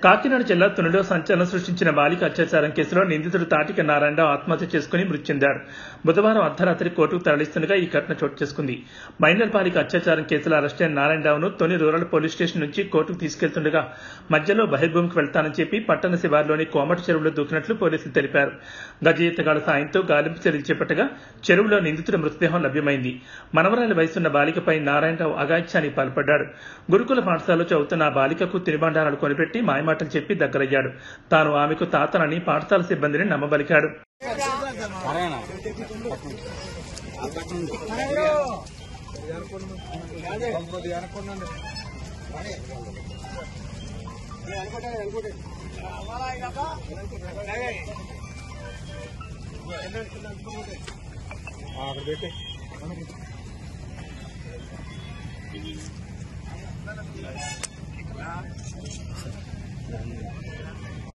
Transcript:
కాకినాడ జిల్లా తునిలో సంచలనం సృష్టించిన బాలిక అత్యాచారం కేసులో నిందితుడు తాటిక నారాయణరావు ఆత్మహత్య చేసుకుని మృతి చెందాడు. బుధవారం అర్ధరాత్రి కోర్టుకు తరలిస్తుండగా ఈ ఘటన చోటు చేసుకుంది. మైనర్ బాలిక అత్యాచారం కేసులో అరెస్టైన నారాయణరావును తొని రూరల్ పోలీస్ స్టేషన్ నుంచి కోర్టుకు తీసుకెళ్తుండగా మధ్యలో బహిర్భూమికి వెళ్తానని చెప్పి పట్టణ శివారులోని కోమటి చెరువులో దూకినట్లు పోలీసులు తెలిపారు. గజ ఈతగాళ్ల సాయంతో గాలింపు చర్యలు చేపట్టగా చెరువులో నిందితుడి మృతదేహం లభ్యమైంది. మనవరాలి వయసున్న బాలికపై నారాయణరావు అఘాయిత్యానికి పాల్పడ్డాడు. గురుకుల పాఠశాలలో చదువుతున్న ఆ బాలికకు తినుబండారాలు కొనిపెట్టి మాయమాటలు చెప్పి దగ్గరయ్యాడు. తాను ఆమెకు తాతనని పాఠశాల సిబ్బందిని నమ్మబలికాడు. అక్కడ